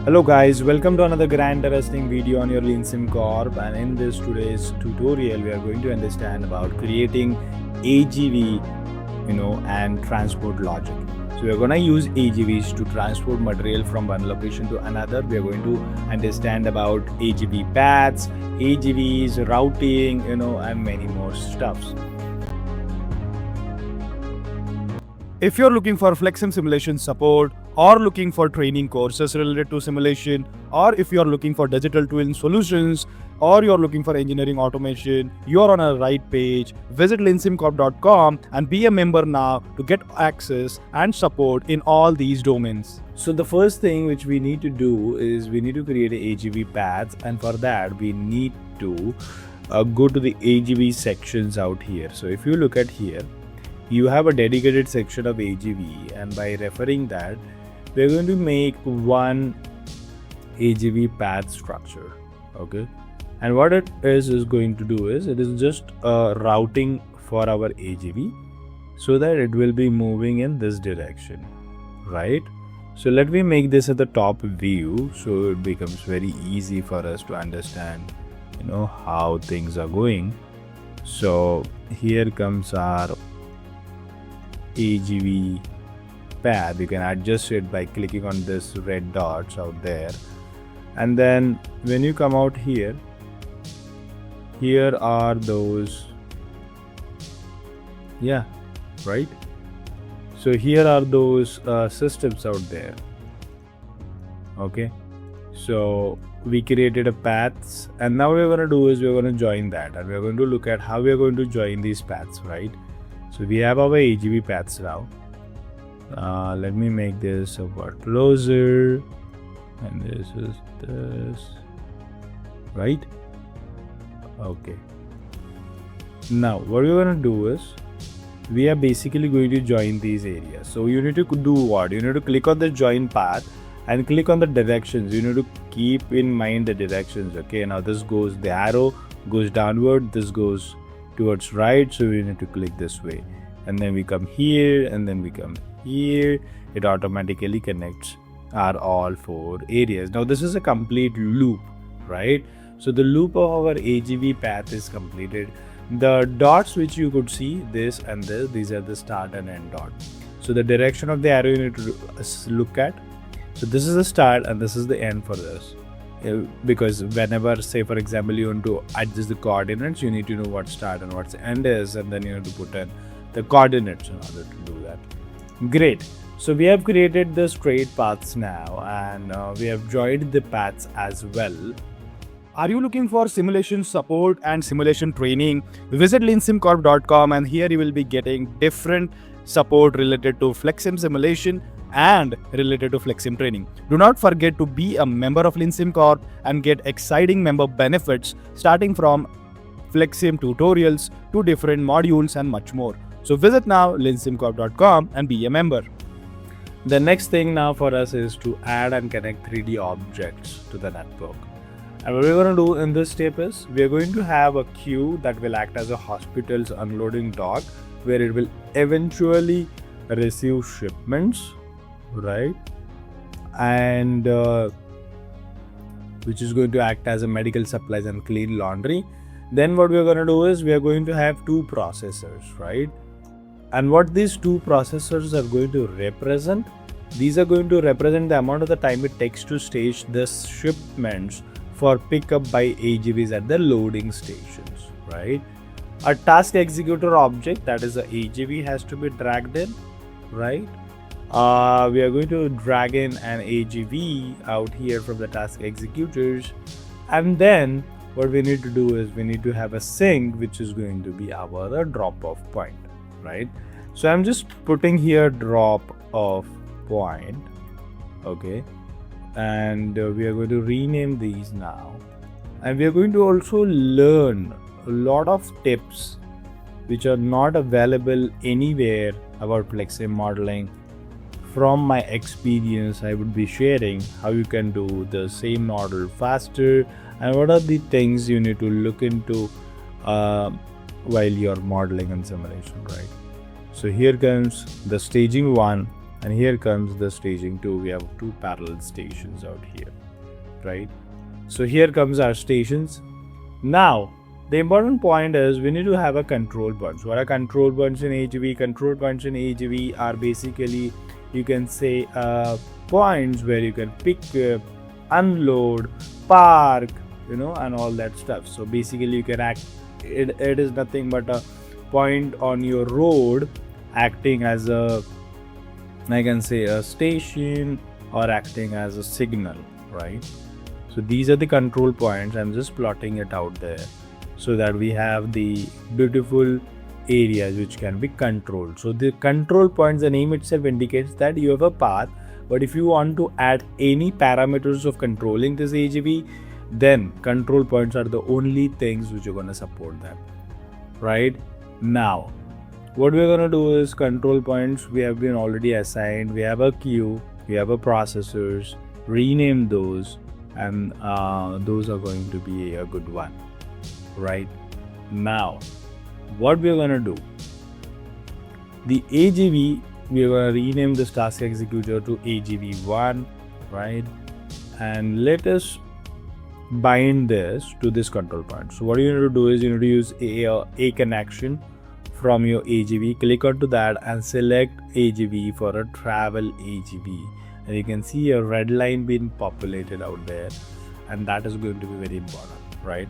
Hello guys, welcome to another grand interesting video on your Leansimcorp, and in this today's tutorial we are going to understand about creating AGV and transport logic. So we are going to use AGVs to transport material from one location to another. We are going to understand about AGV paths, AGVs, routing, and many more stuffs. If you're looking for Flexsim simulation support, or looking for training courses related to simulation, or if you're looking for digital twin solutions, or you're looking for engineering automation, you're on a right page. Visit Leansimcorp.com and be a member now to get access and support in all these domains. So the first thing which we need to do is we need to create a AGV paths, and for that we need to go to the AGV sections out here. So if you look at here, you have a dedicated section of AGV, and by referring that, we're going to make one AGV path structure. Okay, and what it is going to do is it is just a routing for our AGV so that it will be moving in this direction, right? So let me make this at the top view so it becomes very easy for us to understand how things are going. So here comes our AGV path. You can adjust it by clicking on this red dots out there, and then when you come out here are those, right? So here are those systems out there. Okay, so we created a paths, and now we're going to do is we're going to join that, and we're going to look at how we're going to join these paths, right? So we have our AGV paths now. Let me make this a bit closer, and this is this, right? Okay, now what we're going to do is we are basically going to join these areas. So you need to do what? You need to click on the join path and click on the directions. You need to keep in mind the directions. Okay, now this goes, the arrow goes downward, this goes towards right, so we need to click this way, and then we come here, and then we come here. It automatically connects our all four areas. Now this is a complete loop, right? So the loop of our AGV path is completed. The dots which you could see, this and this, these are the start and end dot. So the direction of the arrow you need to look at. So this is the start and this is the end for this, because whenever, say for example, you want to adjust the coordinates, you need to know what start and what end is, and then you need to put in the coordinates in order to do that. Great. So we have created the straight paths now, and we have joined the paths as well. Are you looking for simulation support and simulation training? Visit Leansimcorp.com, and here you will be getting different support related to Flexsim simulation and related to Flexsim training. Do not forget to be a member of Leansimcorp and get exciting member benefits starting from Flexsim tutorials to different modules and much more. So visit now Leansimcorp.com and be a member. The next thing now for us is to add and connect 3D objects to the network. And what we're going to do in this step is we are going to have a queue that will act as a hospital's unloading dock, where it will eventually receive shipments, right? And which is going to act as a medical supplies and clean laundry. Then what we're going to do is we are going to have two processors, right? And what these two processors are going to represent, these are going to represent the amount of the time it takes to stage the shipments for pickup by AGVs at the loading stations, right? A task executor object, that is the AGV, has to be dragged in, right? We are going to drag in an AGV out here from the task executors, and then what we need to do is we need to have a sink, which is going to be our drop off point, right? So I'm just putting here drop off point. Okay, and we are going to rename these now, and we are going to also learn a lot of tips which are not available anywhere about Flexsim modeling. From my experience, I would be sharing how you can do the same model faster and what are the things you need to look into while you're modeling and simulation, right? So here comes the staging one, And here comes the staging 2. We have 2 parallel stations out here, right? So here comes our stations. Now, the important point is we need to have a control points. What are control points in AGV? Control points in AGV are basically, you can say, points where you can pick up, unload, park, and all that stuff. So basically you can act, it is nothing but a point on your road acting as a, I can say, a station or acting as a signal, right? So these are the control points. I'm just plotting it out there so that we have the beautiful areas which can be controlled. So the control points, the name itself indicates that you have a path, but if you want to add any parameters of controlling this AGV, then control points are the only things which are going to support them, right? Now, what we're going to do is control points we have been already assigned. We have a queue, we have a processors, rename those, and those are going to be a good one, right? Now, what we're going to do, the AGV, we're going to rename this task executor to AGV1, right? And let us bind this to this control point. So what you need to do is you need to use a connection from your AGV. Click onto that and select AGV for a travel AGV, and you can see a red line being populated out there, and that is going to be very important, right?